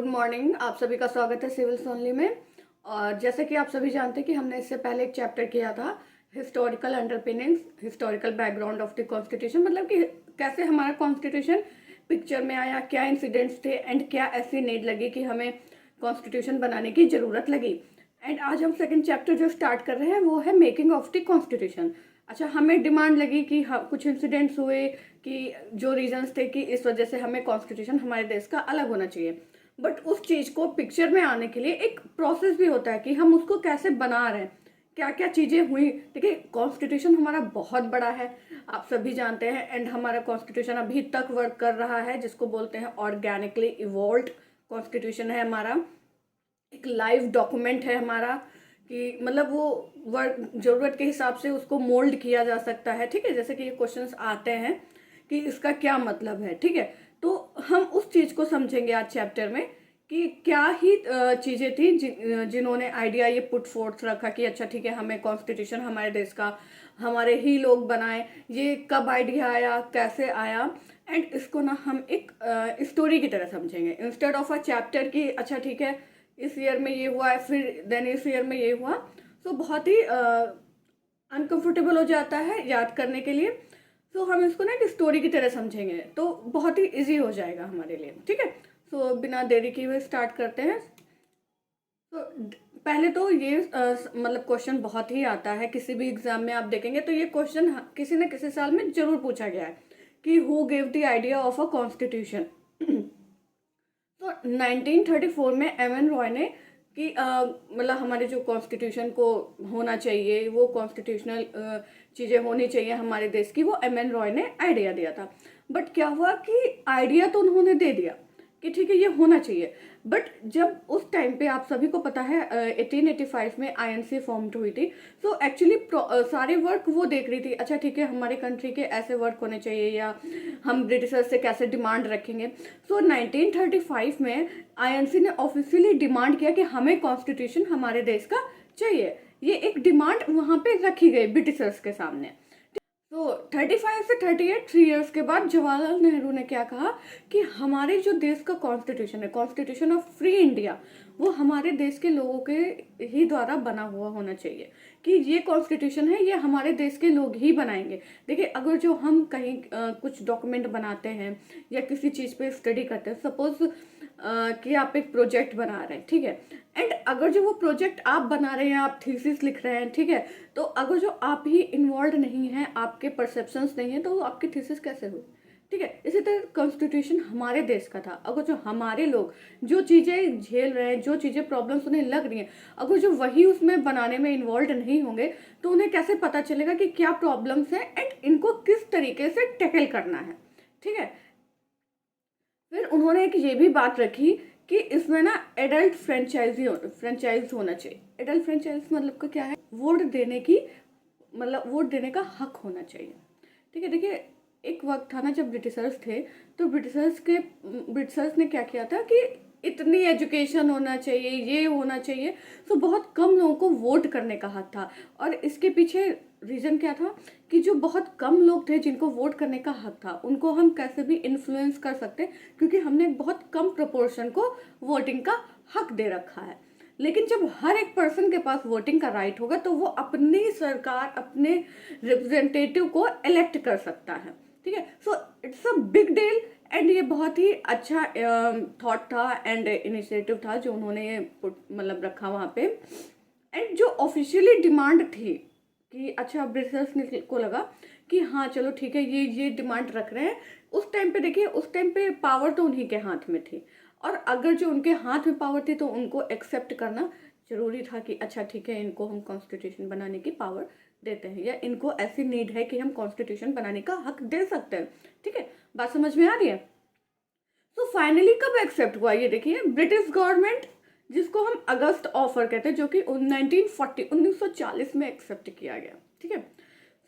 Good morning. आप सभी का स्वागत है सिविल्स ओनली में। और जैसे कि आप सभी जानते हैं कि हमने इससे पहले एक चैप्टर किया था historical underpinnings, historical background of the constitution, मतलब कि कैसे हमारा कॉन्स्टिट्यूशन पिक्चर में आया, क्या इंसिडेंट्स थे एंड क्या ऐसी नीड लगी कि हमें कॉन्स्टिट्यूशन बनाने की ज़रूरत लगी। एंड आज हम सेकेंड चैप्टर जो स्टार्ट कर रहे हैं वो है मेकिंग ऑफ द कॉन्स्टिट्यूशन। अच्छा, हमें डिमांड लगी कि कुछ इंसिडेंट्स हुए कि जो रीजंस थे कि इस वजह से हमें कॉन्स्टिट्यूशन हमारे देश का अलग होना चाहिए। बट उस चीज़ को पिक्चर में आने के लिए एक प्रोसेस भी होता है कि हम उसको कैसे बना रहे हैं, क्या क्या चीज़ें हुई। देखिए, कॉन्स्टिट्यूशन हमारा बहुत बड़ा है, आप सभी जानते हैं। एंड हमारा कॉन्स्टिट्यूशन अभी तक वर्क कर रहा है, जिसको बोलते हैं ऑर्गेनिकली इवॉल्व्ड कॉन्स्टिट्यूशन है हमारा। एक लाइव डॉक्यूमेंट है हमारा कि मतलब वो वर्क ज़रूरत के हिसाब से उसको मोल्ड किया जा सकता है। ठीक है, जैसे कि ये क्वेश्चंस आते हैं कि इसका क्या मतलब है। ठीक है, तो हम उस चीज़ को समझेंगे आज चैप्टर में कि क्या ही चीज़ें थी जिन्होंने आइडिया ये पुट फोर्थ रखा कि अच्छा ठीक है, हमें कॉन्स्टिट्यूशन हमारे देश का हमारे ही लोग बनाए। ये कब आइडिया आया, कैसे आया, एंड इसको ना हम एक स्टोरी की तरह समझेंगे इंस्टेड ऑफ अ चैप्टर की अच्छा ठीक है इस ईयर में ये हुआ है फिर देन इस ईयर में ये हुआ। तो बहुत ही अनकंफर्टेबल हो जाता है याद करने के लिए। तो हम इसको ना एक स्टोरी की तरह समझेंगे तो बहुत ही इजी हो जाएगा हमारे लिए। ठीक है, तो बिना देरी किए हुए स्टार्ट करते हैं। तो पहले तो ये मतलब क्वेश्चन बहुत ही आता है, किसी भी एग्जाम में आप देखेंगे तो ये क्वेश्चन किसी न किसी साल में जरूर पूछा गया है कि who give the idea of a constitution. तो 1934 में एम एन रॉय ने कि मतलब हमारे जो कॉन्स्टिट्यूशन को होना चाहिए, वो कॉन्स्टिट्यूशनल चीज़ें होनी चाहिए हमारे देश की, वो एम एन रॉय ने आइडिया दिया था। बट क्या हुआ कि आइडिया तो उन्होंने दे दिया कि ठीक है ये होना चाहिए, बट जब उस टाइम पे आप सभी को पता है 1885 में आईएनसी फॉर्म हुई थी। तो एक्चुअली सारे वर्क वो देख रही थी, अच्छा ठीक है हमारे कंट्री के ऐसे वर्क होने चाहिए या हम ब्रिटिशर्स से कैसे डिमांड रखेंगे। सो 1935 में आईएनसी ने ऑफिशियली डिमांड किया कि हमें कॉन्स्टिट्यूशन हमारे देश का चाहिए। ये एक डिमांड वहाँ पे रखी गई ब्रिटिशर्स के सामने। तो 35 से 38 3 इयर्स के बाद जवाहरलाल नेहरू ने क्या कहा कि हमारे जो देश का कॉन्स्टिट्यूशन है, कॉन्स्टिट्यूशन ऑफ फ्री इंडिया, वो हमारे देश के लोगों के ही द्वारा बना हुआ होना चाहिए। कि ये कॉन्स्टिट्यूशन है ये हमारे देश के लोग ही बनाएंगे। देखिए, अगर जो हम कहीं कुछ डॉक्यूमेंट बनाते हैं या किसी चीज़ पे स्टडी करते हैं, सपोज कि आप एक प्रोजेक्ट बना रहे हैं, ठीक है, एंड अगर जो वो प्रोजेक्ट आप बना रहे हैं, आप थीसिस लिख रहे हैं, ठीक है, तो अगर जो आप ही इन्वॉल्व नहीं हैं, आपके परसेप्शंस नहीं हैं, तो वो आपकी थीसिस कैसे हुई। ठीक है, इसी तरह कॉन्स्टिट्यूशन हमारे देश का था। अगर जो हमारे लोग जो चीज़ें झेल रहे हैं, जो चीज़ें प्रॉब्लम्स उन्हें लग रही हैं, अगर जो वही उसमें बनाने में इन्वॉल्व नहीं होंगे तो उन्हें कैसे पता चलेगा कि क्या प्रॉब्लम्स हैं एंड इनको किस तरीके से टैकल करना है। ठीक है, फिर उन्होंने एक ये भी बात रखी कि इसमें ना एडल्ट फ्रेंचाइज होना चाहिए। एडल्ट फ्रेंचाइज मतलब का क्या है, वोट देने की मतलब वोट देने का हक होना चाहिए। ठीक है, देखिए एक वक्त था ना जब ब्रिटिशर्स थे, तो ब्रिटिशर्स ने क्या किया था कि इतनी एजुकेशन होना चाहिए, ये होना चाहिए, तो बहुत कम लोगों को वोट करने का हक था। और इसके पीछे रीज़न क्या था कि जो बहुत कम लोग थे जिनको वोट करने का हक था, उनको हम कैसे भी इन्फ्लुएंस कर सकते, क्योंकि हमने बहुत कम प्रोपोर्शन को वोटिंग का हक दे रखा है। लेकिन जब हर एक पर्सन के पास वोटिंग का राइट होगा तो वो अपनी सरकार, अपने रिप्रेजेंटेटिव को इलेक्ट कर सकता है। ठीक है, so it's a big deal and ये बहुत ही अच्छा थॉट था एंड इनिशिएटिव था जो उन्होंने मतलब रखा वहाँ पे। एंड जो ऑफिशियली डिमांड थी कि अच्छा ब्रिटिशर्स को लगा कि हाँ चलो ठीक है ये डिमांड रख रहे हैं। उस टाइम पे देखिए, उस टाइम पे पावर तो उन्हीं के हाथ में थी, और अगर जो उनके हाथ में पावर थी तो उनको एक्सेप्ट करना जरूरी था कि अच्छा ठीक है इनको हम कॉन्स्टिट्यूशन बनाने की पावर देते हैं, या इनको ऐसी नीड है कि हम कॉन्स्टिट्यूशन बनाने का हक दे सकते हैं। ठीक है, बात समझ में आ रही है। तो फाइनली कब एक्सेप्ट हुआ, ये देखिए ब्रिटिश गवर्नमेंट, जिसको हम अगस्त ऑफर कहते हैं, जो कि 1940 में एक्सेप्ट किया गया। ठीक है,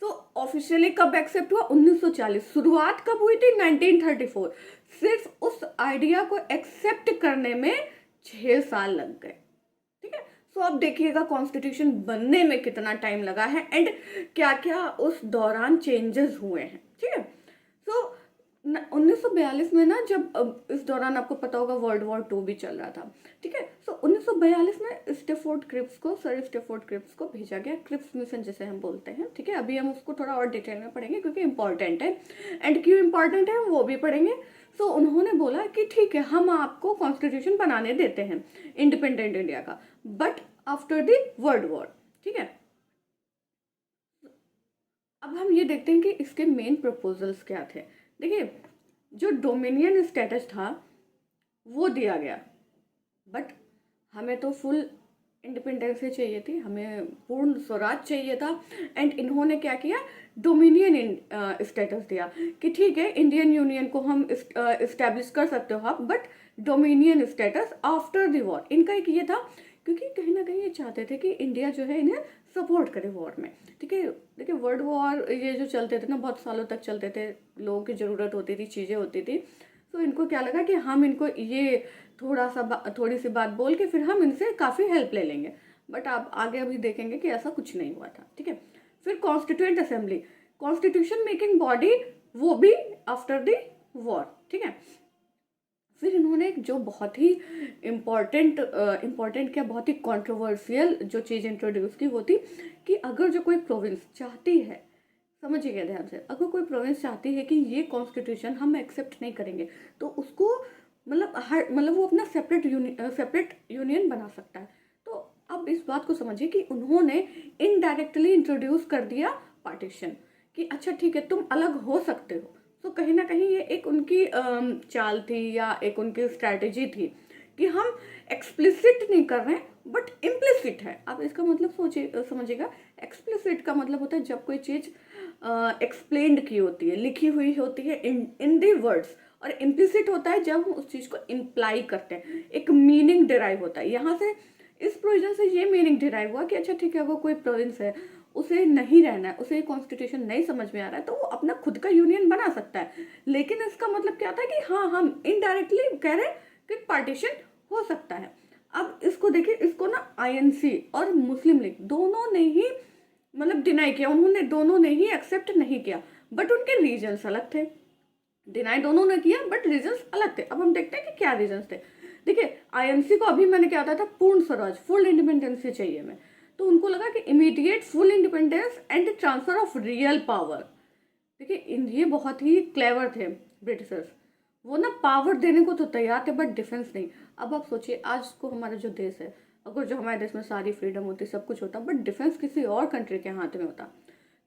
तो ऑफिशियली कब एक्सेप्ट हुआ, 1940। शुरुआत कब हुई थी, 1934। सिर्फ उस आइडिया को एक्सेप्ट करने में 6 साल लग गए। ठीक है, सो अब देखिएगा कॉन्स्टिट्यूशन बनने में कितना टाइम लगा है एंड क्या क्या उस दौरान चेंजेस हुए हैं। ठीक है, सो 1942 में ना, जब इस दौरान आपको पता होगा वर्ल्ड वॉर टू भी चल रहा था, ठीक है। सो 1942 में स्टेफोर्ड क्रिप्स को, सर स्टेफोर्ड क्रिप्स को भेजा गया, क्रिप्स मिशन जिसे हम बोलते हैं, ठीक है। अभी हम उसको थोड़ा और डिटेल में पढ़ेंगे क्योंकि इंपॉर्टेंट है, एंड क्यों इंपॉर्टेंट है वो भी पढ़ेंगे। सो उन्होंने बोला कि ठीक है, हम आपको कॉन्स्टिट्यूशन बनाने देते हैं इंडिपेंडेंट इंडिया का, but after the world war, ठीक है। अब हम ये देखते हैं कि इसके मेन प्रपोजल्स क्या थे। देखिए, जो डोमिनियन स्टेटस था वो दिया गया, बट हमें तो फुल इंडिपेंडेंस ही चाहिए थी, हमें पूर्ण स्वराज चाहिए था। एंड इन्होंने क्या किया, डोमिनियन स्टेटस दिया कि ठीक है, इंडियन यूनियन को हम इस्टेब्लिश कर सकते हो आप, but dominion status after the war. इनका एक ये था, क्योंकि कहीं ना कहीं ये चाहते थे कि इंडिया जो है इन्हें सपोर्ट करे वॉर में, ठीक है। देखिए, वर्ल्ड वॉर ये जो चलते थे ना, बहुत सालों तक चलते थे, लोगों की ज़रूरत होती थी, चीज़ें होती थी। तो इनको क्या लगा कि हम इनको ये थोड़ी सी बात बोल के फिर हम इनसे काफ़ी हेल्प ले लेंगे, बट आप आगे अभी देखेंगे कि ऐसा कुछ नहीं हुआ था, ठीक है। फिर constituent assembly, constitution making body, वो भी आफ्टर द वॉर, ठीक है। फिर इन्होंने एक जो बहुत ही इम्पॉर्टेंट क्या, बहुत ही कंट्रोवर्शियल जो चीज़ इंट्रोड्यूस की, वो थी कि अगर जो कोई प्रोविंस चाहती है, समझिएगा ध्यान से, अगर कोई प्रोविंस चाहती है कि ये कॉन्स्टिट्यूशन हम एक्सेप्ट नहीं करेंगे, तो उसको मतलब वो अपना सेपरेट यूनियन बना सकता है। तो अब इस बात को समझिए कि उन्होंने इनडायरेक्टली इंट्रोड्यूस कर दिया पार्टीशन, कि अच्छा ठीक है, तुम अलग हो सकते हो। तो कहीं ना कहीं ये एक उनकी चाल थी या एक उनकी स्ट्रैटेजी थी कि हम एक्सप्लिसिट नहीं कर रहे हैं, बट इम्प्लिसिट है। आप इसका मतलब सोचिए, समझिएगा। एक्सप्लिसिट का मतलब होता है जब कोई चीज़ एक्सप्लेन्ड की होती है, लिखी हुई होती है इन दी वर्ड्स, और इम्प्लिसिट होता है जब हम उस चीज़ को इम्प्लाई करते हैं, एक मीनिंग डिराइव होता है। यहाँ से इस प्रोविजन से ये मीनिंग डिराइव हुआ कि अच्छा ठीक है, वो कोई प्रोविंस है, उसे नहीं रहना है, उसे कॉन्स्टिट्यूशन नहीं समझ में आ रहा है, तो वो अपना खुद का यूनियन बना सकता है। लेकिन इसका मतलब क्या था कि हाँ, हम इनडायरेक्टली कह रहे हैं कि पार्टीशन हो सकता है। अब इसको देखिए, इसको ना आईएनसी और मुस्लिम लीग दोनों ने ही मतलब डिनाई किया, उन्होंने दोनों ने ही एक्सेप्ट नहीं किया, बट उनके रीजन्स अलग थे। डिनाई दोनों ने किया, बट रीजन्स अलग थे। अब हम देखते हैं कि क्या रीजन्स थे। देखिए, आईएनसी को अभी मैंने क्या था पूर्ण स्वराज, फुल इंडिपेंडेंस चाहिए हमें, तो उनको लगा कि immediate full independence and transfer of real power. देखिए, ये बहुत ही क्लेवर थे ब्रिटिशर्स, वो ना पावर देने को तो तैयार थे, बट डिफेंस नहीं। अब आप सोचिए, आज को हमारा जो देश है, अगर जो हमारे देश में सारी फ्रीडम होती, सब कुछ होता, बट डिफेंस किसी और कंट्री के हाथ में होता,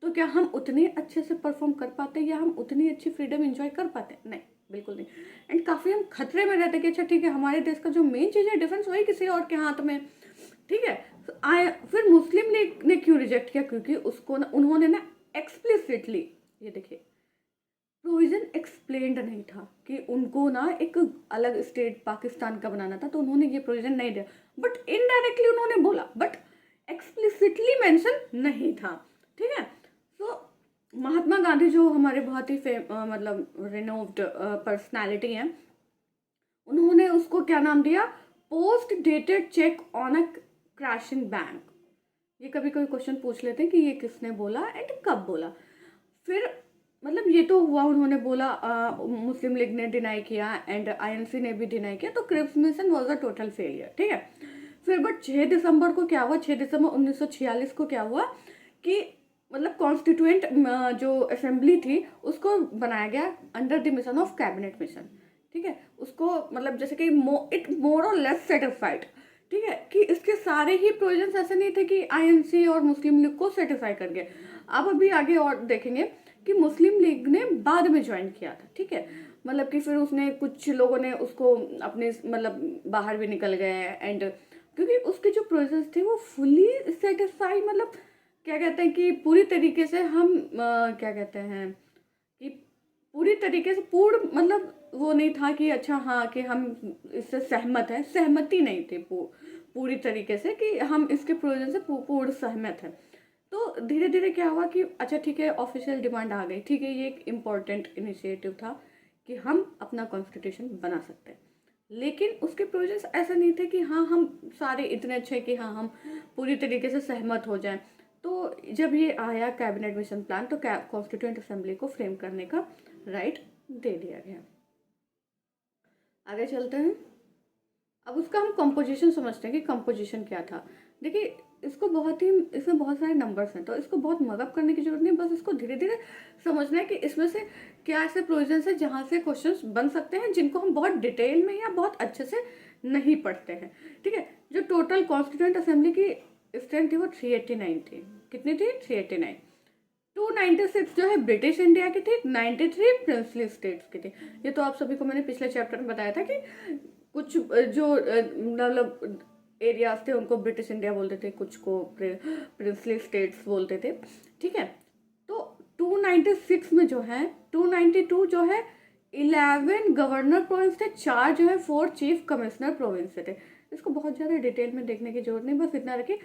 तो क्या हम उतने अच्छे से परफॉर्म कर पाते, या हम उतनी अच्छी फ्रीडम एंजॉय कर पाते? नहीं, बिल्कुल नहीं। एंड काफ़ी हम खतरे में रहते कि अच्छा ठीक है, हमारे देश का जो मेन चीज़ है डिफेंस, वही किसी और के हाथ में, ठीक है। फिर मुस्लिम लीग ने क्यों रिजेक्ट किया? क्योंकि उसको ना, उन्होंने ना एक्सप्लिसिटली, ये देखिए, प्रोविजन एक्सप्लेन्ड नहीं था कि उनको ना एक अलग स्टेट पाकिस्तान का बनाना था, तो उन्होंने ये प्रोविजन नहीं दिया, बट इनडायरेक्टली उन्होंने बोला, बट एक्सप्लिसिटली मेंशन नहीं था, ठीक है। तो महात्मा गांधी जो हमारे बहुत ही मतलब रिनोव्ड पर्सनालिटी हैं, उन्होंने उसको क्या नाम दिया, post dated cheque on a crashing bank. ये कभी कोई क्वेश्चन पूछ लेते हैं कि ये किसने बोला एंड कब बोला। फिर मतलब ये तो हुआ, उन्होंने बोला, मुस्लिम लीग ने डिनाई किया एंड आईएनसी ने भी डिनाई किया, तो Cripps mission was a total failure, ठीक है। फिर बट 6 दिसंबर को क्या हुआ, 6 दिसंबर 1946 को क्या हुआ कि मतलब कॉन्स्टिट्यूएंट जो असेंबली थी उसको बनाया गया under the mission of cabinet mission, ठीक है। उसको मतलब जैसे कि इट मोर और लेस सेटिस्फाइड, ठीक है, कि इसके सारे ही प्रोविजंस ऐसे नहीं थे कि आईएनसी और मुस्लिम लीग को सेटिस्फाई कर गए। आप अभी आगे और देखेंगे कि मुस्लिम लीग ने बाद में ज्वाइन किया था, ठीक है। मतलब कि फिर उसने कुछ लोगों ने उसको अपने मतलब बाहर भी निकल गए, एंड क्योंकि उसके जो प्रोविजंस थे वो फुली सेटिस्फाई, मतलब क्या कहते हैं कि पूरी तरीके से हम क्या कहते हैं कि पूरी तरीके से पूर्ण मतलब वो नहीं था कि अच्छा हाँ कि हम इससे सहमत हैं, सहमति नहीं थी पूरी तरीके से कि हम इसके प्रोविजन से पूर्ण सहमत हैं। तो धीरे धीरे क्या हुआ कि अच्छा ठीक है, ऑफिशियल डिमांड आ गई, ठीक है, ये एक इम्पॉर्टेंट इनिशिएटिव था कि हम अपना कॉन्स्टिट्यूशन बना सकते हैं, लेकिन उसके प्रोविजंस ऐसा नहीं थे कि हाँ हम सारे इतने अच्छे कि हाँ हम पूरी तरीके से सहमत हो जाएं। तो जब ये आया कैबिनेट मिशन प्लान, तो कॉन्स्टिट्यूएंट असेंबली को फ्रेम करने का राइट दे दिया गया। आगे चलते हैं। अब उसका हम कंपोजिशन समझते हैं कि कंपोजिशन क्या था। देखिए इसको बहुत ही, इसमें बहुत सारे नंबर्स हैं तो इसको बहुत मगअप करने की जरूरत नहीं, बस इसको धीरे धीरे समझना है कि इसमें से क्या ऐसे प्रोविजंस है जहाँ से क्वेश्चंस बन सकते हैं जिनको हम बहुत डिटेल में या बहुत अच्छे से नहीं पढ़ते हैं। ठीक है, जो टोटल कॉन्स्टिट्यूएंट असेंबली की स्ट्रेंथ थी वो 389 थी। कितनी थी? 389। 296 जो है ब्रिटिश इंडिया की थी, 93 प्रिंसली स्टेट्स की थी। ये तो आप सभी को मैंने पिछले चैप्टर में बताया था कि कुछ जो मतलब एरियाज थे उनको ब्रिटिश इंडिया बोलते थे, कुछ को प्रिंसली स्टेट्स बोलते थे। ठीक है, तो 296 में जो है 292 जो है 11 गवर्नर प्रोविंस थे, 4 जो है 4 चीफ कमिश्नर प्रोविंस थे। इसको बहुत ज़्यादा डिटेल में देखने की जरूरत नहीं, बस इतना रखिए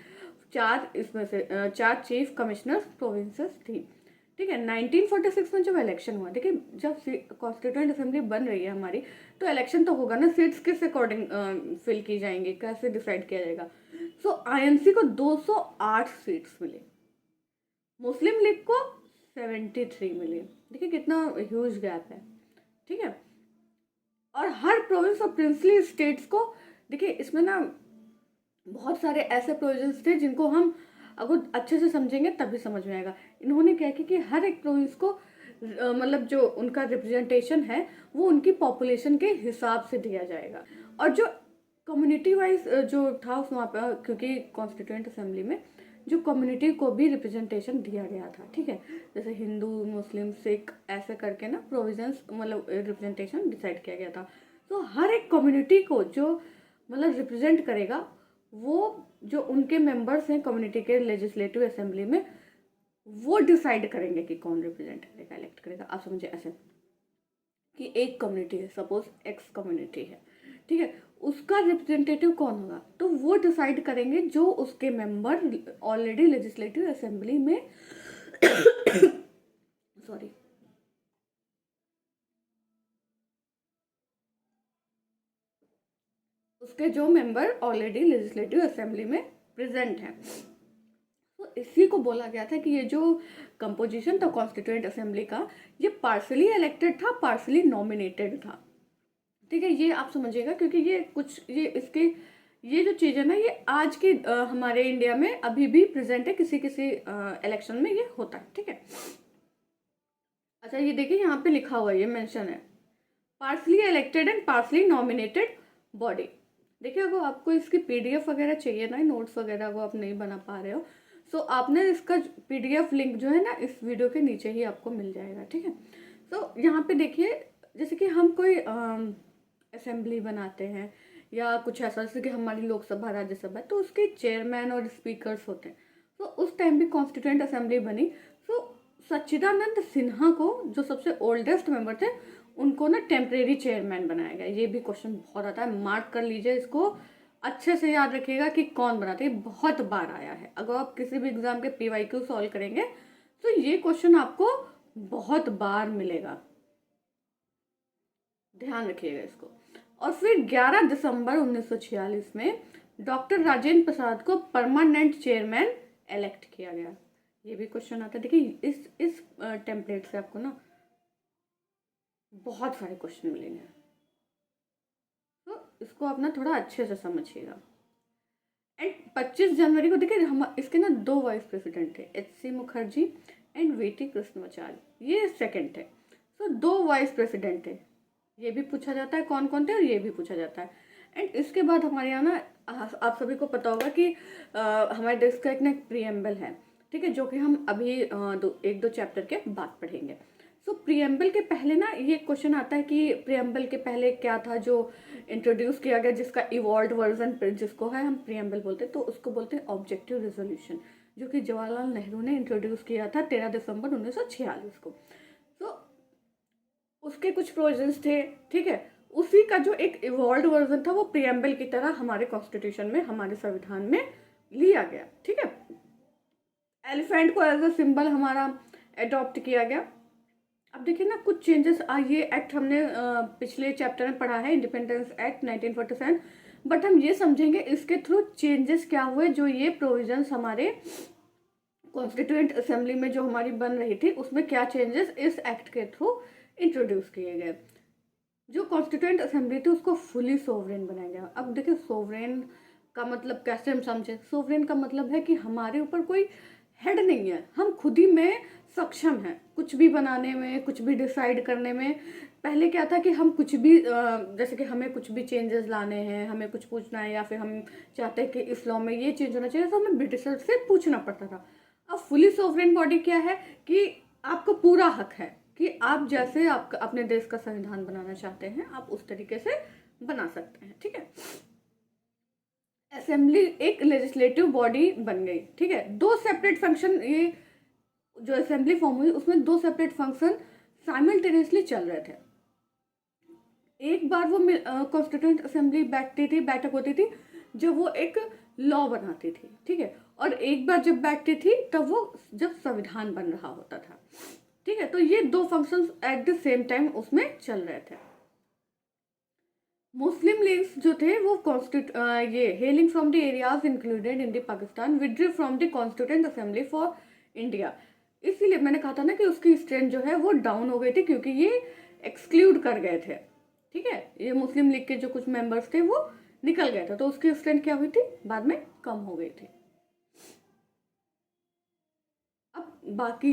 4 इसमें से 4 चीफ कमिश्नर प्रोविंसेस थी। ठीक है, 1946 में जब इलेक्शन हुआ, देखिए जब कॉन्स्टिट्यूएंट असेंबली बन रही है हमारी तो इलेक्शन तो होगा ना, सीट्स किस अकॉर्डिंग फिल की जाएंगी, कैसे डिसाइड किया जाएगा। सो आईएनसी को 208 सीट्स मिली, मुस्लिम लीग को 73 मिली। देखिए कितना ह्यूज गैप है। ठीक है, और हर प्रोविंस और प्रिंसली स्टेट्स को, देखिए इसमें ना बहुत सारे ऐसे प्रोविजंस थे जिनको हम अगर अच्छे से समझेंगे तभी समझ में आएगा। इन्होंने क्या किया कि हर एक प्रोविंस को मतलब जो उनका रिप्रेजेंटेशन है वो उनकी पॉपुलेशन के हिसाब से दिया जाएगा, और जो कम्युनिटी वाइज जो था उस वहाँ पर, क्योंकि कॉन्स्टिट्यूएंट असेंबली में जो कम्युनिटी को भी रिप्रेजेंटेशन दिया गया था। ठीक है, जैसे हिंदू, मुस्लिम, सिख ऐसे करके ना प्रोविजंस मतलब रिप्रेजेंटेशन डिसाइड किया गया था। तो हर एक कम्युनिटी को जो मतलब रिप्रेजेंट करेगा वो जो उनके मेंबर्स हैं कम्युनिटी के लेजिस्लेटिव असेंबली में, वो डिसाइड करेंगे कि कौन रिप्रेजेंट करेगा, इलेक्ट करेगा। आप समझे, ऐसे कि एक कम्युनिटी है, सपोज एक्स कम्युनिटी है, ठीक है, उसका रिप्रेजेंटेटिव कौन होगा, तो वो डिसाइड करेंगे जो उसके मेंबर ऑलरेडी लेजिस्लेटिव असेंबली में सॉरी उसके जो मेंबर ऑलरेडी लेजिस्लेटिव असेंबली में प्रेजेंट हैं। तो इसी को बोला गया था कि ये जो कंपोजिशन था कॉन्स्टिट्यूएंट असेंबली का, ये पार्शली इलेक्टेड था, पार्शली नॉमिनेटेड था। ठीक है, ये आप समझिएगा क्योंकि ये कुछ इसके ये जो चीज़ है ना, ये आज के हमारे इंडिया में अभी भी प्रेजेंट है, किसी किसी इलेक्शन में ये होता है। ठीक है, अच्छा ये देखिए यहाँ पे लिखा हुआ है, ये मेंशन है partially elected and partially nominated body. देखिए अगर आपको इसकी पीडीएफ वगैरह चाहिए ना, नोट्स वगैरह वो आप नहीं बना पा रहे हो, तो आपने इसका पीडीएफ लिंक जो है ना इस वीडियो के नीचे ही आपको मिल जाएगा। ठीक है, तो यहाँ पे देखिए जैसे कि हम कोई असेंबली बनाते हैं या कुछ ऐसा, जैसे कि हमारी लोकसभा राज्यसभा, तो उसके चेयरमैन और स्पीकर्स होते हैं। तो उस टाइम भी कॉन्स्टिट्यूएंट असेंबली बनी, तो सच्चिदानंद सिन्हा को, जो सबसे ओल्डेस्ट मेंबर थे, उनको ना टेम्परेरी चेयरमैन बनाया गया। ये भी क्वेश्चन बहुत आता है, मार्क कर लीजिए इसको, अच्छे से याद रखिएगा कि कौन बनाते हैं, बहुत बार आया है। अगर आप किसी भी एग्जाम के पीवाईक्यू सॉल्व करेंगे तो ये क्वेश्चन आपको बहुत बार मिलेगा, ध्यान रखिएगा इसको। और फिर 11 दिसंबर 1946 में डॉक्टर राजेंद्र प्रसाद को परमानेंट चेयरमैन इलेक्ट किया गया। ये भी क्वेश्चन आता है। देखिए इस टेम्पलेट से आपको ना बहुत सारे क्वेश्चन मिलेंगे, तो इसको आप ना थोड़ा अच्छे से समझिएगा। एंड 25 जनवरी को देखिए हम इसके ना 2 वाइस प्रेसिडेंट थे, HC Mukherjee and VT Krishnamacharya, ये सेकंड थे। तो 2 वाइस प्रेसिडेंट थे, ये भी पूछा जाता है कौन कौन थे, और ये भी पूछा जाता है। एंड इसके बाद हमारे यहाँ ना आप सभी को पता होगा कि हमारे देश का एक ना प्रीएम्बल है। ठीक है, जो कि हम अभी 1-2 चैप्टर के बाद पढ़ेंगे। सो प्रीएम्बल के पहले ना ये क्वेश्चन आता है कि प्रीएम्बल के पहले क्या था जो इंट्रोड्यूस किया गया, जिसका इवॉल्व वर्जन जिसको है हम प्रीएम्बल बोलते हैं, तो उसको बोलते हैं ऑब्जेक्टिव रेजोल्यूशन, जो कि जवाहरलाल नेहरू ने इंट्रोड्यूस किया था 13 दिसंबर 1946 को। तो उसके कुछ प्रोविजंस थे। ठीक है, उसी का जो एक इवॉल्व वर्जन था वो प्रीएम्बल की तरह हमारे कॉन्स्टिट्यूशन में, हमारे संविधान में लिया गया। ठीक है, एलिफेंट को एज अ सिंबल हमारा अडॉप्ट किया गया। अब देखिए ना कुछ चेंजेस, ये एक्ट हमने पिछले चैप्टर में पढ़ा है, इंडिपेंडेंस एक्ट 1947, बट हम ये समझेंगे इसके थ्रू चेंजेस क्या हुए, जो ये प्रोविजंस हमारे कॉन्स्टिट्यूएंट असेंबली में जो हमारी बन रही थी उसमें क्या चेंजेस इस एक्ट के थ्रू इंट्रोड्यूस किए गए। जो कॉन्स्टिट्यूएंट असेंबली थी उसको फुली सोवरेन बनाया गया। अब देखिए सोवरेन का मतलब कैसे हम समझे। सोवरेन का मतलब है कि हमारे ऊपर कोई हेड नहीं है, हम खुद ही में सक्षम हैं कुछ भी बनाने में, कुछ भी डिसाइड करने में। पहले क्या था कि हम कुछ भी जैसे कि हमें कुछ भी चेंजेस लाने हैं, हमें कुछ पूछना है, या फिर हम चाहते हैं कि इस लॉ में ये चेंज होना चाहिए, तो हमें ब्रिटिशर से पूछना पड़ता था। अब फुली सोवरेन बॉडी क्या है कि आपको पूरा हक है कि आप जैसे आप अपने देश का संविधान बनाना चाहते हैं आप उस तरीके से बना सकते हैं। ठीक है, असेंबली एक लेजिस्लेटिव बॉडी बन गई। ठीक है, दो सेपरेट फंक्शन, ये जो असेंबली फॉर्म हुई उसमें दो सेपरेट फंक्शन साइमल्टेनियसली चल रहे थे। एक बार वो कॉन्स्टिट्यूएंट असेंबली बैठक होती थी जब वो एक लॉ बनाती थी। ठीक है, और एक बार जब बैठती थी तब वो जब संविधान बन रहा होता था। ठीक है, तो ये दो functions at the same time उसमें चल रहे थे। मुस्लिम लीग्स जो थे वो ये hailing from the areas included in the Pakistan withdrew from the constituent assembly for India. इसीलिए मैंने कहा था ना कि उसकी स्ट्रेंथ जो है वो डाउन हो गई थी क्योंकि ये एक्सक्लूड कर गए थे। ठीक है, ये मुस्लिम लीग के जो कुछ मेंबर्स थे वो निकल गए थे, तो उसकी स्ट्रेंथ क्या हुई थी, बाद में कम हो गई थी। अब बाकी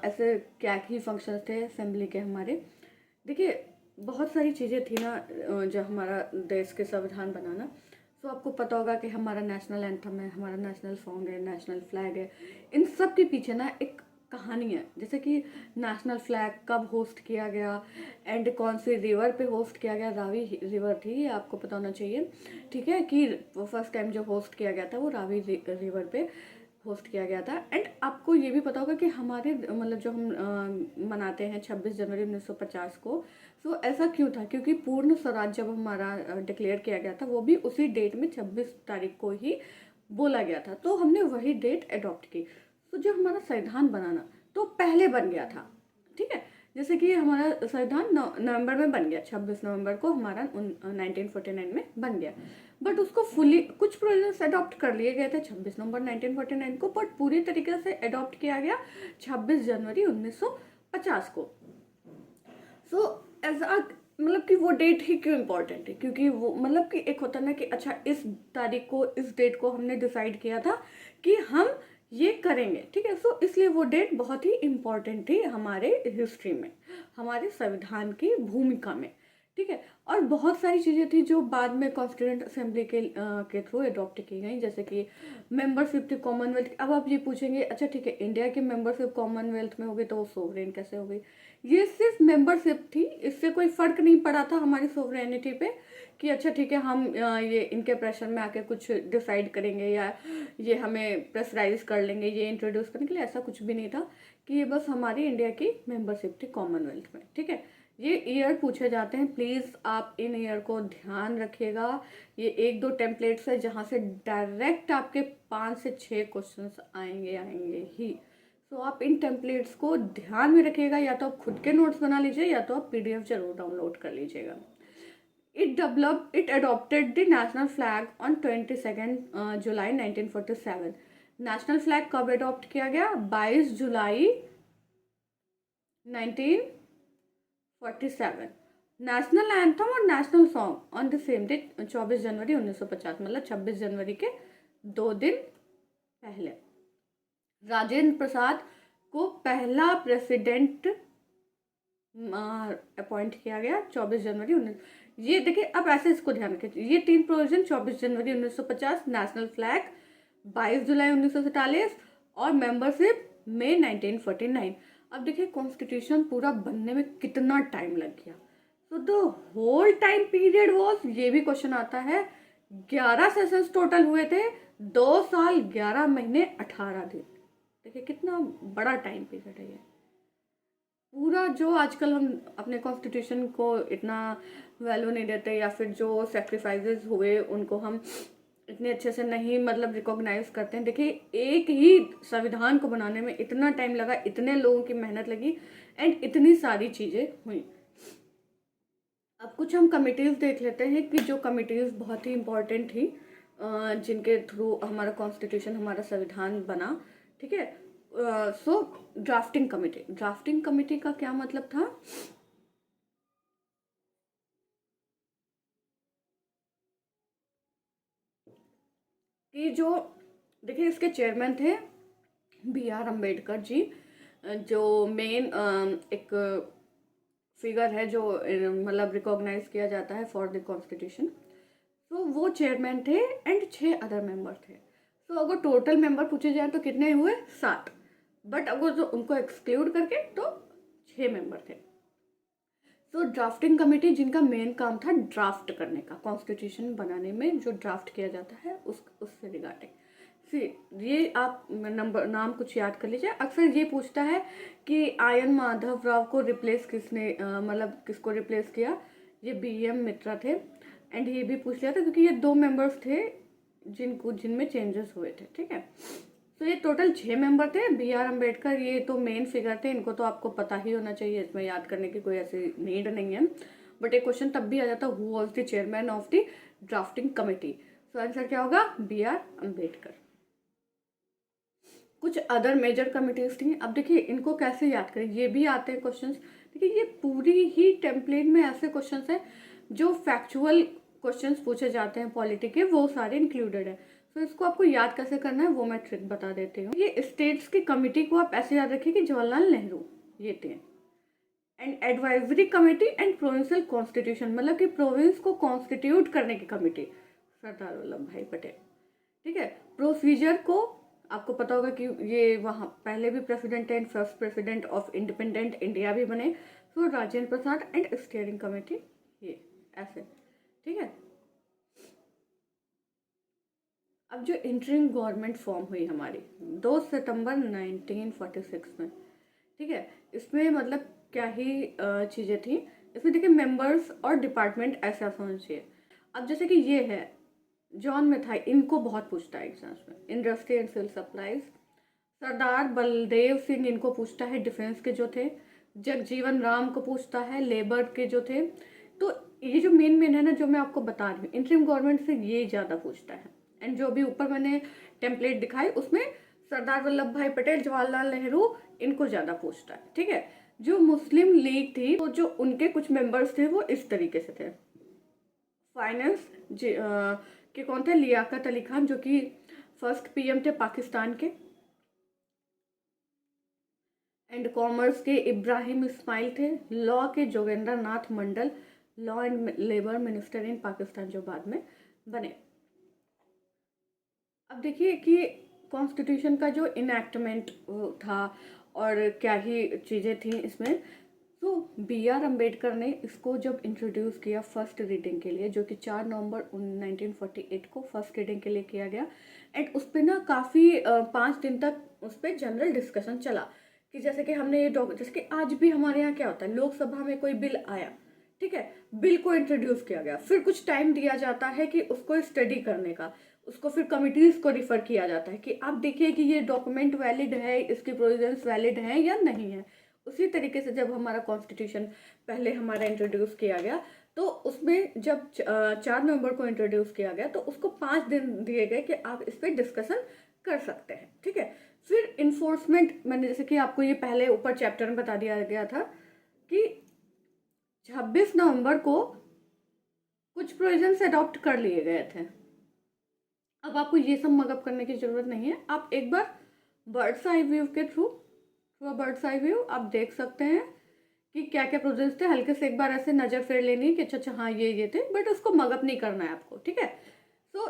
ऐसे क्या ही फंक्शंस थे असेंबली के हमारे। देखिए बहुत सारी चीज़ें थी ना जो हमारा देश के संविधान बनाना। तो आपको पता होगा कि हमारा नेशनल एंथम है, हमारा नेशनल सॉन्ग है, नेशनल फ्लैग है। इन सब के पीछे ना एक कहानी है, जैसे कि नेशनल फ्लैग कब होस्ट किया गया एंड कौन सी रिवर पे होस्ट किया गया। रावी रिवर थी, ये आपको पता होना चाहिए। ठीक है, कि फर्स्ट टाइम जो होस्ट किया गया था वो रावी रिवर पे होस्ट किया गया था। एंड आपको ये भी पता होगा कि हमारे मतलब जो हम मनाते हैं 26 जनवरी 1950 को, तो ऐसा क्यों था, क्योंकि पूर्ण स्वराज जब हमारा डिक्लेयर किया गया था वो भी उसी डेट में 26 तारीख को ही बोला गया था, तो हमने वही डेट अडॉप्ट की। तो जो हमारा संविधान बनाना तो पहले बन गया था। ठीक है, जैसे कि हमारा संविधान नवंबर में बन गया, 26 नवंबर को हमारा 1949 में बन गया। बट उसको फुली कुछ प्रोविजंस अडॉप्ट कर लिए गए थे 26 नवंबर 1949 को, बट पूरी तरीके से अडॉप्ट किया गया 26 जनवरी 1950 को। सो एज अ मतलब कि वो डेट ही क्यों इम्पोर्टेंट है, क्योंकि वो मतलब कि एक होता ना कि अच्छा इस तारीख को, इस डेट को हमने डिसाइड किया था कि हम ये करेंगे। ठीक है, सो इसलिए वो डेट बहुत ही इम्पोर्टेंट थी हमारे हिस्ट्री में, हमारे संविधान की भूमिका में। ठीक है, और बहुत सारी चीज़ें थी जो बाद में कॉन्स्टिट्यूएंट असेंबली के थ्रू अडॉप्ट की गई, जैसे कि मेंबरशिप थी कॉमनवेल्थ। अब आप ये पूछेंगे अच्छा ठीक है, इंडिया की मेंबरशिप कॉमनवेल्थ में हो गई तो वो सोवरेन कैसे हो गई। ये सिर्फ मेंबरशिप थी, इससे कोई फर्क नहीं पड़ा था हमारी सोवरेनिटी पे कि अच्छा ठीक है हम ये इनके प्रेशर में आके कुछ डिसाइड करेंगे या ये हमें प्रेशराइज कर लेंगे ये इंट्रोड्यूस करने के लिए। ऐसा कुछ भी नहीं था कि ये बस हमारी इंडिया की मेंबरशिप थी कॉमनवेल्थ में। ठीक है, ये ईयर पूछे जाते हैं, प्लीज़ आप इन ईयर को ध्यान रखिएगा। ये एक दो टेम्पलेट्स है जहाँ से डायरेक्ट आपके 5 से 6 क्वेश्चंस आएंगे ही। तो आप इन टेम्पलेट्स को ध्यान में रखिएगा, या तो आप खुद के नोट्स बना लीजिए या तो आप PDF जरूर डाउनलोड कर लीजिएगा। It adopted the national flag on 22nd July 1947। National flag कब अडॉप्ट किया गया, 22 जुलाई 1947। नेशनल एंथम और national song on the same day 24 जनवरी 1950, मतलब 26 जनवरी के 2 दिन पहले। राजेंद्र प्रसाद को पहला प्रेसिडेंट अपॉइंट किया गया 24 जनवरी 19। ये देखिए अब ऐसे इसको ध्यान रखिए, ये 3 प्रोविजन 24 जनवरी 1950, नेशनल फ्लैग 22 जुलाई 1947 और मेंबरशिप मई 1949। अब देखिए कॉन्स्टिट्यूशन पूरा बनने में कितना टाइम लग गया। तो the whole time period was, ये भी क्वेश्चन आता है, 11 सेशंस टोटल हुए थे, 2 साल 11 महीने 18 दिन। देखिए कितना बड़ा टाइम पीरियड है ये पूरा। जो आजकल हम अपने कॉन्स्टिट्यूशन को इतना वैल्यू नहीं देते, या फिर जो सेक्रीफाइसेस हुए उनको हम इतने अच्छे से नहीं मतलब रिकॉग्नाइज करते हैं। देखिए एक ही संविधान को बनाने में इतना टाइम लगा, इतने लोगों की मेहनत लगी एंड इतनी सारी चीज़ें हुई। अब कुछ हम कमिटीज़ देख लेते हैं कि जो कमिटीज़ बहुत ही इम्पोर्टेंट थी जिनके थ्रू हमारा कॉन्स्टिट्यूशन, हमारा संविधान बना। ठीक है, सो ड्राफ्टिंग कमेटी का क्या मतलब था कि जो देखिए इसके चेयरमैन थे B.R. अम्बेडकर जी, जो मेन एक फिगर है जो मतलब रिकॉग्नाइज किया जाता है फॉर द कॉन्स्टिट्यूशन। तो वो चेयरमैन थे एंड 6 अदर मेंबर थे। तो अगर टोटल मेंबर पूछे जाए तो कितने हुए, 7। बट अगर जो उनको एक्सक्लूड करके तो 6 मेंबर थे। तो ड्राफ्टिंग कमेटी जिनका मेन काम था ड्राफ्ट करने का, कॉन्स्टिट्यूशन बनाने में जो ड्राफ्ट किया जाता है उससे रिगार्डिंग। फिर ये आप नंबर नाम कुछ याद कर लीजिए। अक्सर ये पूछता है कि आयन माधव राव को रिप्लेस किसने मतलब किसको रिप्लेस किया, ये B.M. मित्रा थे। एंड ये भी पूछ लिया था क्योंकि ये 2 मेंबर्स थे जिनमें चेंजेस हुए थे, ठीक है। तो ये टोटल 6 मेंबर थे। B.R. अम्बेडकर ये तो मेन फिगर थे, इनको तो आपको पता ही होना चाहिए, इसमें याद करने की कोई ऐसी नीड नहीं है। बट एक क्वेश्चन तब भी आ जाता, who was the chairman of the drafting committee. So answer क्या होगा, B.R. अम्बेडकर। कुछ अदर मेजर कमिटीज थी। अब देखिए इनको कैसे याद करें, ये भी आते हैं क्वेश्चंस। देखिए ये पूरी ही टेम्पलेट में ऐसे क्वेश्चंस हैं जो फैक्चुअल क्वेश्चंस पूछे जाते हैं पॉलिटी के, वो सारे इंक्लूडेड है। तो इसको आपको याद कैसे करना है वो मैं ट्रिक बता देती हूँ। ये स्टेट्स की कमेटी को आप ऐसे याद रखिए कि जवाहरलाल नेहरू ये थे। And advisory committee and provincial constitution, मतलब कि प्रोविंस को कॉन्स्टिट्यूट करने की कमेटी, सरदार वल्लभ भाई पटेल, ठीक है। प्रोसीजर को आपको पता होगा कि ये वहाँ पहले भी president and first president of independent India भी बने, तो Rajendra Prasad. And steering committee ये ऐसे, ठीक है। अब जो इंटरिम गवर्नमेंट फॉर्म हुई हमारी 2 सितंबर 1946 में, ठीक है, इसमें मतलब क्या ही चीज़ें थी इसमें। देखिए मेंबर्स और डिपार्टमेंट ऐसे ऐसा होना चाहिए। अब जैसे कि ये है जॉन मिथाई, इनको बहुत पूछता है एग्जाम्स में, इंडस्ट्री एंड सिविल सप्लाईज। सरदार बलदेव सिंह इनको पूछता है, डिफेंस के जो थे। जगजीवन राम को पूछता है, लेबर के जो थे। तो ये जो मेन है ना, जो मैं आपको बता रही हूँ, इंटरिम गवर्नमेंट से ये ज़्यादा पूछता है। एंड जो भी ऊपर मैंने टेम्पलेट दिखाई उसमें सरदार वल्लभ भाई पटेल, जवाहरलाल नेहरू, इनको ज़्यादा पूछता है, ठीक है। जो मुस्लिम लीग थी तो जो उनके कुछ मेंबर्स थे वो इस तरीके से थे। फाइनेंस के कौन थे, लियाकत अली खान, जो कि फर्स्ट PM थे पाकिस्तान के। एंड कॉमर्स के इब्राहिम इस्माइल थे। लॉ के Jogendra Nath Mandal, law and labour minister in Pakistan, जो बाद में बने। अब देखिए कि कॉन्स्टिट्यूशन का जो इनैक्टमेंट था और क्या ही चीज़ें थी इसमें। तो B.R. अम्बेडकर ने इसको जब इंट्रोड्यूस किया फर्स्ट रीडिंग के लिए, जो कि 4 नवंबर 1948 को फर्स्ट रीडिंग के लिए किया गया। एंड उस पर ना काफ़ी 5 दिन तक उस पर जनरल डिस्कशन चला कि जैसे कि हमने ये जैसे कि आज भी हमारे यहाँ क्या होता है, लोकसभा में कोई बिल आया, ठीक है, बिल को इंट्रोड्यूस किया गया, फिर कुछ टाइम दिया जाता है कि उसको स्टडी करने का, उसको फिर कमिटीज़ को रिफ़र किया जाता है कि आप देखिए कि ये डॉक्यूमेंट वैलिड है, इसकी प्रोविजंस वैलिड हैं या नहीं है। उसी तरीके से जब हमारा कॉन्स्टिट्यूशन पहले हमारा इंट्रोड्यूस किया गया, तो उसमें जब 4 नवंबर को इंट्रोड्यूस किया गया तो उसको 5 दिन दिए गए कि आप इस पर डिस्कशन कर सकते हैं, ठीक है। फिर इन्फोर्समेंट, मैंने जैसे कि आपको ये पहले ऊपर चैप्टर में बता दिया गया था कि 26 नवंबर को कुछ प्रोविजंस अडॉप्ट कर लिए गए थे। अब आपको ये सब मगअप करने की ज़रूरत नहीं है, आप एक बार बर्ड्स आई व्यू के थ्रू बर्ड्स आई व्यू आप देख सकते हैं कि क्या क्या प्रोजेक्ट्स थे। हल्के से एक बार ऐसे नज़र फेर लेनी कि अच्छा हाँ ये थे, बट उसको मगअप नहीं करना है आपको, ठीक है। सो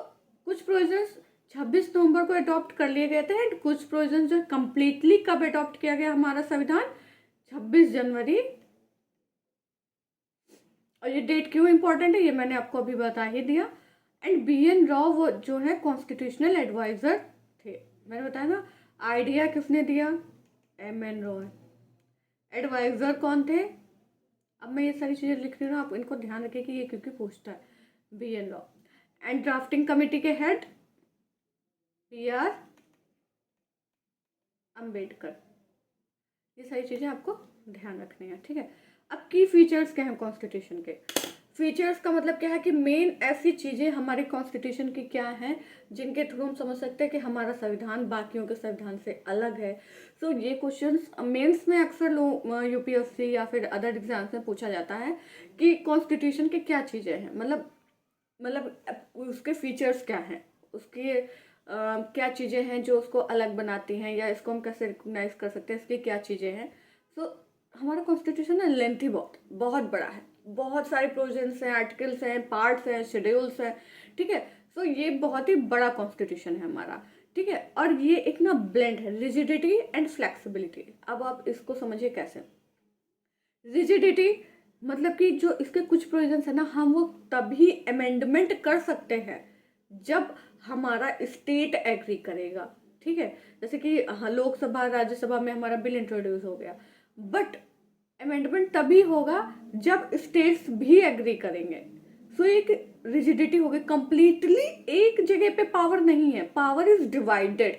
कुछ प्रोविजंस 26 नवंबर को अडॉप्ट कर लिए गए थे एंड कुछ प्रोविजंस जो कम्प्लीटली कब अडॉप्ट किया गया हमारा संविधान, 26 जनवरी। और ये डेट क्यों इंपॉर्टेंट है ये मैंने आपको अभी बता ही दिया। And B.N. राव वो जो है कॉन्स्टिट्यूशनल एडवाइजर थे, मैंने बताया ना। आइडिया किसने दिया, M.N. रॉय। एडवाइजर कौन थे, अब मैं ये सारी चीज़ें लिख रही हूँ, आप इनको ध्यान रखें कि ये क्योंकि पूछता है, B.N. Roy. And drafting committee के हेड B.R. अम्बेडकर। ये सारी चीज़ें आपको ध्यान रखनी है, ठीक है। अब की फीचर्स क्या हैं कॉन्स्टिट्यूशन के, फीचर्स का मतलब क्या है कि मेन ऐसी चीज़ें हमारे कॉन्स्टिट्यूशन की क्या हैं जिनके थ्रू हम समझ सकते हैं कि हमारा संविधान बाकियों के संविधान से अलग है। सो ये क्वेश्चंस मेंस में अक्सर लोग UPSC या फिर अदर एग्जाम्स में पूछा जाता है कि कॉन्स्टिट्यूशन के क्या चीज़ें हैं, मतलब उसके फीचर्स क्या हैं, उसके क्या चीज़ें हैं जो उसको अलग बनाती हैं, या इसको हम कैसे रिकॉग्नाइज कर सकते हैं, इसकी क्या चीज़ें हैं। सो हमारा कॉन्स्टिट्यूशन है लेंथी, बहुत बहुत बड़ा है, बहुत सारे प्रोविजंस हैं, आर्टिकल्स हैं, पार्ट्स हैं, शेड्यूल्स हैं, ठीक है। सो ये बहुत ही बड़ा कॉन्स्टिट्यूशन है हमारा, ठीक है। और ये एक ना ब्लेंड है, रिजिडिटी एंड फ्लेक्सिबिलिटी। अब आप इसको समझिए कैसे। रिजिडिटी मतलब कि जो इसके कुछ प्रोविजंस है ना, हम वो तभी अमेंडमेंट कर सकते हैं जब हमारा स्टेट एग्री करेगा, ठीक है। जैसे कि हाँ, लोकसभा राज्यसभा में हमारा बिल इंट्रोड्यूस हो गया, बट अमेंडमेंट तभी होगा जब स्टेट्स भी एग्री करेंगे। सो एक रिजिडिटी हो गई, कंप्लीटली एक जगह पे पावर नहीं है, power is divided.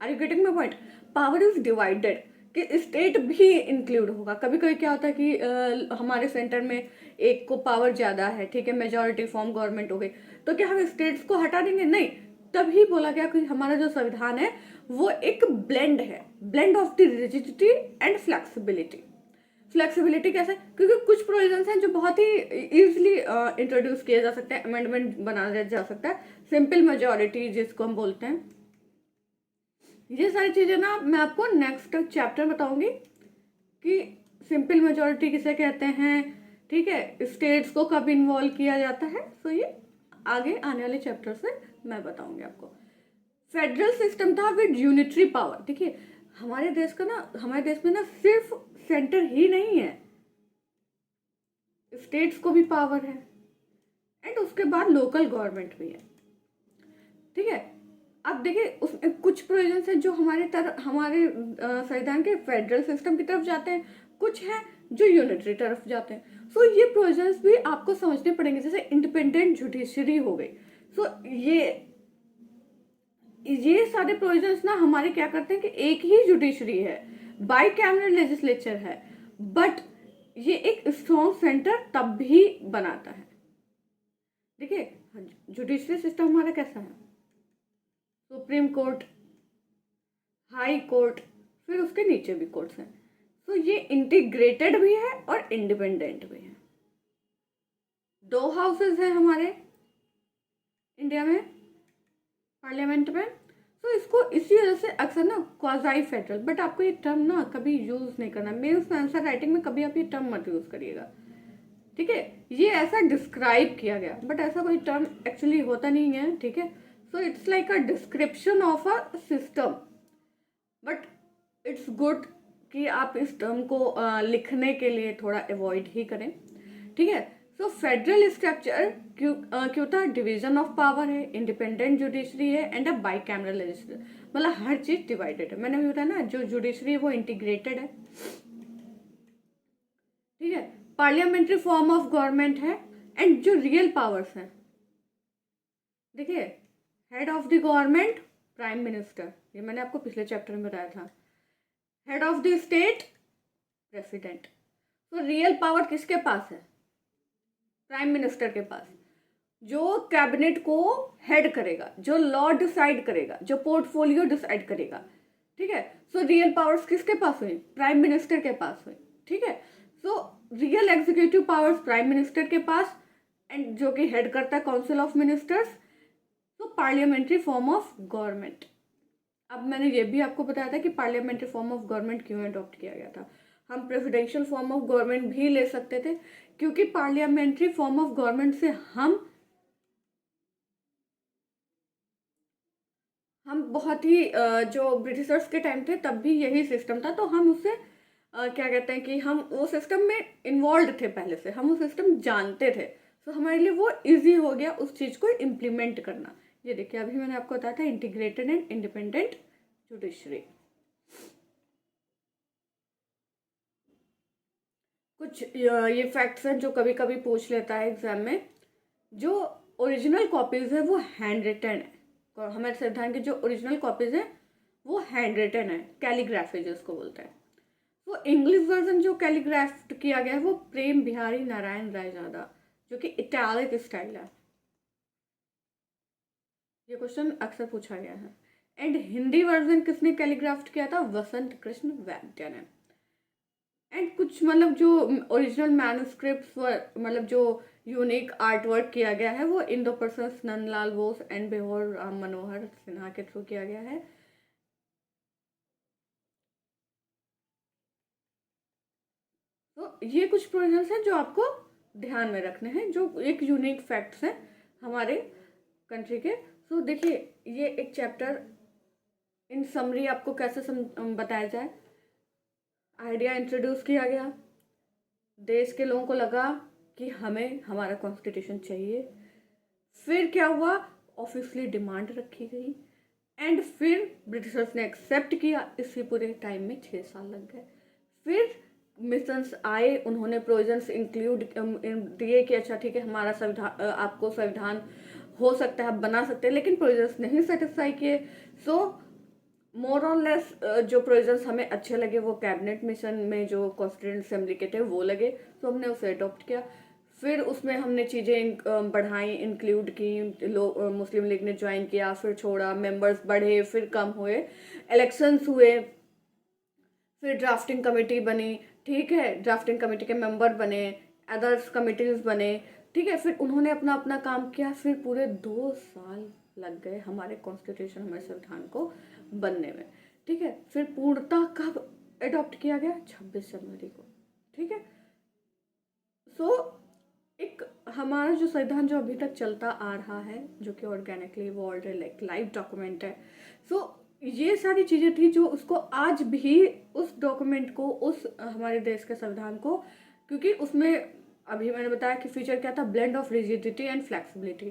Are you getting my point? Power is divided, कि स्टेट भी इंक्लूड होगा। कभी कभी क्या होता है कि हमारे सेंटर में एक को पावर ज्यादा है, ठीक है, मेजोरिटी फॉर्म गवर्नमेंट हो गई, तो क्या हम स्टेट्स को हटा देंगे? नहीं। तभी बोला गया कि हमारा जो संविधान है वो एक ब्लेंड है, blend of the rigidity and flexibility. Flexibility कैसे? क्योंकि कुछ प्रोविजंस हैं जो बहुत ही इजीली इंट्रोड्यूस किया जा सकता है, अमेंडमेंट बनाया जा सकता है, सिंपल मेजोरिटी जिसको हम बोलते हैं। ये सारी चीजें ना मैं आपको नेक्स्ट चैप्टर बताऊंगी कि सिंपल मेजोरिटी किसे कहते हैं, ठीक है, स्टेट्स को कब इन्वॉल्व किया जाता है। तो ये आगे आने वाले चैप्टर से मैं बताऊंगी आपको। फेडरल सिस्टम था विद यूनिटरी पावर। देखिए हमारे देश का ना, हमारे देश में ना सिर्फ सेंटर ही नहीं है, स्टेट्स को भी पावर है, एंड उसके बाद लोकल गवर्नमेंट भी है, ठीक है। अब देखिए उसमें कुछ प्रोविजंस हैं जो हमारे संविधान के फेडरल सिस्टम की तरफ जाते हैं, कुछ हैं जो यूनिटरी तरफ जाते हैं। सो ये प्रोविजंस भी आपको समझने पड़ेंगे। जैसे इंडिपेंडेंट जुडिशरी हो गई, सो ये सारे प्रोविजंस ना हमारे क्या करते हैं कि एक ही जुडिशरी है, बाई कैमरल लेजिस्लेचर है, बट ये एक स्ट्रॉन्ग सेंटर तब भी बनाता है। देखिए जुडिशरी सिस्टम हमारा कैसा है, सुप्रीम कोर्ट, हाई कोर्ट, फिर उसके नीचे भी कोर्ट्स हैं। तो ये इंटीग्रेटेड भी है और इंडिपेंडेंट भी है। 2 हाउसेस हैं हमारे इंडिया में, पार्लियामेंट में। तो इसको इसी वजह से अक्सर ना क्वाजाई फेडरल, बट आपको ये टर्म ना कभी यूज नहीं करना, मेंस में आंसर राइटिंग में कभी आप ये टर्म मत यूज करिएगा, ठीक है। ये ऐसा डिस्क्राइब किया गया, बट ऐसा कोई टर्म एक्चुअली होता नहीं है, ठीक है। So it's like a description of a system, but it's good कि आप इस टर्म को लिखने के लिए थोड़ा अवॉइड ही करें, ठीक है। सो फेडरल स्ट्रक्चर क्यों था? डिवीजन ऑफ पावर है, इंडिपेंडेंट जुडिशरी है, and a by cameral legislature, मतलब हर चीज डिवाइडेड है। मैंने भी बताया ना, जो जुडिशरी है वो इंटीग्रेटेड है, ठीक है। पार्लियामेंट्री फॉर्म ऑफ गवर्नमेंट है, एंड जो रियल पावर्स हैं, देखिए head of the government prime minister, ये मैंने आपको पिछले चैप्टर में बताया था। Head of the state president. तो रियल पावर किसके पास है? प्राइम मिनिस्टर के पास, जो कैबिनेट को हेड करेगा, जो लॉ डिसाइड करेगा, जो पोर्टफोलियो डिसाइड करेगा, ठीक है। सो रियल पावर्स किसके पास हुई? प्राइम मिनिस्टर के पास हुई, ठीक है। So real executive powers prime minister के पास, एंड जो कि हेड करता है काउंसिल ऑफ मिनिस्टर्स। तो पार्लियामेंट्री फॉर्म ऑफ गवर्नमेंट। अब मैंने ये भी आपको बताया था कि पार्लियामेंट्री फॉर्म ऑफ गवर्नमेंट क्यों अडॉप्ट किया गया था। हम प्रेसिडेंशियल फॉर्म ऑफ गवर्नमेंट भी ले सकते थे, क्योंकि पार्लियामेंट्री फॉर्म ऑफ गवर्नमेंट से हम बहुत ही जो ब्रिटिशर्स के टाइम थे तब भी यही सिस्टम था, तो हम उससे क्या कहते हैं कि हम वो सिस्टम में इन्वॉल्व थे पहले से, हम वो सिस्टम जानते थे। तो हमारे लिए वो इजी हो गया उस चीज़ को इम्प्लीमेंट करना। ये देखिए अभी मैंने आपको बताया था इंटीग्रेटेड एंड इंडिपेंडेंट जुडिशरी। कुछ ये फैक्ट्स हैं जो कभी कभी पूछ लेता है एग्जाम में। जो ओरिजिनल कॉपीज है वो हैंड रिटन है, और हमारे संविधान की जो ओरिजिनल कॉपीज है वो हैंड रिटन है, कैलीग्राफी जिसको बोलते हैं। तो इंग्लिश वर्जन जो कैलीग्राफ्ट किया गया है वो प्रेम बिहारी नारायण रायजादा, जो कि इटैलिक स्टाइल है। ये क्वेश्चन अक्सर पूछा गया है। एंड हिंदी वर्जन किसने कैलीग्राफ्ट किया था? वसंत कृष्ण वैद्य ने। एंड कुछ मतलब जो ओरिजिनल मैन्युस्क्रिप्ट्स मतलब जो यूनिक आर्ट वर्क किया गया है वो इन दो पर्सन्स नंदलाल बोस एंड बेहोर राम मनोहर सिन्हा के थ्रू किया गया है। तो ये कुछ प्रोविजंस हैं जो आपको ध्यान में रखने हैं, जो एक यूनिक फैक्ट्स हैं हमारे कंट्री के। सो देखिए, ये एक चैप्टर इन समरी आपको कैसे बताया जाए। आइडिया इंट्रोड्यूस किया गया, देश के लोगों को लगा कि हमें हमारा कॉन्स्टिट्यूशन चाहिए। फिर क्या हुआ, ऑफिशियली डिमांड रखी गई एंड फिर ब्रिटिशर्स ने एक्सेप्ट किया। इसी पूरे टाइम में 6 साल लग गए। फिर मिशंस आए, उन्होंने प्रोविजंस इंक्लूड दिए कि अच्छा ठीक है हमारा संविधान, आपको संविधान हो सकता है आप बना सकते हैं, लेकिन प्रोविजंस नहीं सेटिस्फाई किए। सो मोर और लेस जो प्रोविजंस हमें अच्छे लगे वो कैबिनेट मिशन में जो कॉन्स्टिट्यूएंट असेंबली के थे वो लगे, तो हमने उसे अडॉप्ट किया। फिर उसमें हमने चीज़ें बढ़ाई, इंक्लूड की, मुस्लिम लीग ने ज्वाइन किया, फिर छोड़ा, मेंबर्स बढ़े, फिर कम हुए, इलेक्शंस हुए, फिर ड्राफ्टिंग कमेटी बनी, ठीक है, ड्राफ्टिंग कमेटी के मेंबर बने, अदर्स कमिटीज बने, ठीक है, फिर उन्होंने अपना अपना काम किया। फिर पूरे 2 साल लग गए हमारे कॉन्स्टिट्यूशन, हमारे संविधान को बनने में, ठीक है। फिर पूर्णतः कब अडॉप्ट किया गया, 26 जनवरी को, ठीक है। सो एक हमारा जो संविधान जो अभी तक चलता आ रहा है, जो कि ऑर्गेनिकली इवॉल्व्ड है, लाइक लाइव डॉक्यूमेंट है। सो ये सारी चीज़ें थी जो उसको आज भी उस डॉक्यूमेंट को, उस हमारे देश के संविधान को, क्योंकि उसमें अभी मैंने बताया कि फीचर क्या था, blend of rigidity and flexibility.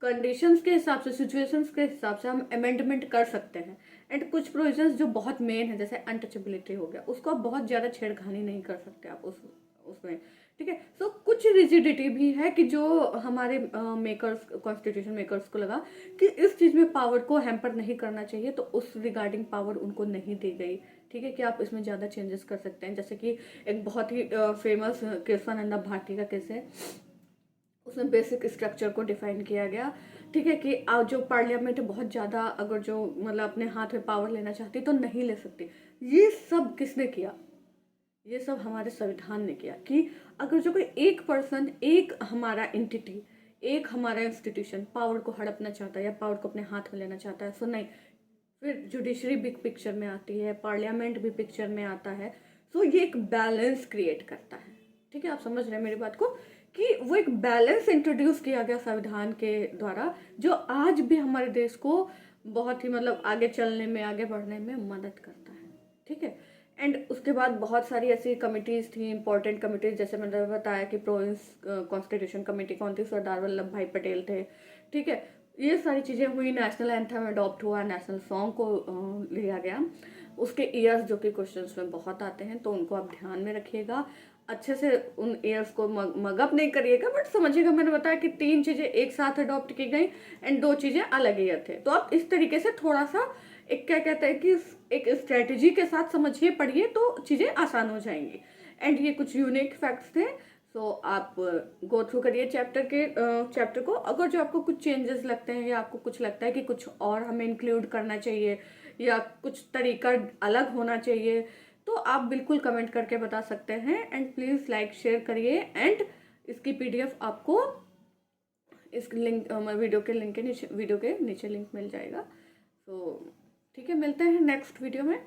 Conditions के हिसाब से, सिचुएशंस के हिसाब से हम अमेंडमेंट कर सकते हैं। एंड कुछ प्रोविजंस जो बहुत मेन है, जैसे अनटचेबिलिटी हो गया, उसको आप बहुत ज़्यादा छेड़खानी नहीं कर सकते आप उसमें, ठीक है। सो कुछ रिजिडिटी भी है कि जो हमारे मेकर्स, कॉन्स्टिट्यूशन मेकर्स को लगा कि इस चीज़ में पावर को हैम्पर नहीं करना चाहिए, तो उस रिगार्डिंग पावर उनको नहीं दी गई, ठीक है, कि आप इसमें ज़्यादा चेंजेस कर सकते हैं। जैसे कि एक बहुत ही फेमस केशवानंदा भारती का केस है, उसमें बेसिक स्ट्रक्चर को डिफाइन किया गया, ठीक है, कि जो पार्लियामेंट बहुत ज़्यादा अगर जो मतलब अपने हाथ में पावर लेना चाहती तो नहीं ले सकती। ये सब किसने किया, ये सब हमारे संविधान ने किया कि अगर जो कोई एक पर्सन, एक हमारा एंटिटी, एक हमारा इंस्टीट्यूशन पावर को हड़पना चाहता है या पावर को अपने हाथ में लेना चाहता है, सो नहीं, फिर जुडिशरी भी पिक्चर में आती है, पार्लियामेंट भी पिक्चर में आता है। सो ये एक बैलेंस क्रिएट करता है, ठीक है, आप समझ रहे हैं मेरी बात को, कि वो एक बैलेंस इंट्रोड्यूस किया गया संविधान के द्वारा, जो आज भी हमारे देश को बहुत ही मतलब आगे चलने में, आगे बढ़ने में मदद करता है, ठीक है। एंड उसके बाद बहुत सारी ऐसी कमिटीज़ थी, इंपॉर्टेंट कमिटीज़, जैसे मैंने बताया कि प्रोविंस कॉन्स्टिट्यूशन कमेटी कौन थी, सरदार वल्लभ भाई पटेल थे, ठीक है। ये सारी चीज़ें हुई, नेशनल एंथम अडॉप्ट हुआ, नेशनल सॉन्ग को लिया गया। उसके ईयर्स जो कि क्वेश्चंस में बहुत आते हैं, तो उनको आप ध्यान में रखिएगा, अच्छे से उन ईयर्स को मगअप नहीं करिएगा, बट समझिएगा मैंने बताया कि 3 चीज़ें एक साथ अडॉप्ट की गई एंड 2 चीज़ें अलग ईयर थे। तो आप इस तरीके से थोड़ा सा एक क्या कहते हैं कि एक स्ट्रेटजी के साथ समझिए, पढ़िए, तो चीज़ें आसान हो जाएंगी। एंड ये कुछ यूनिक फैक्ट्स थे। सो आप गो थ्रू करिए चैप्टर को। अगर जो आपको कुछ चेंजेस लगते हैं या आपको कुछ लगता है कि कुछ और हमें इंक्लूड करना चाहिए या कुछ तरीका अलग होना चाहिए, तो आप बिल्कुल कमेंट करके बता सकते हैं। एंड प्लीज़ लाइक शेयर करिए। एंड इसकी PDF आपको इस लिंक, वीडियो के लिंक के नीचे, वीडियो के नीचे लिंक मिल जाएगा। तो ठीक है, मिलते हैं नेक्स्ट वीडियो में।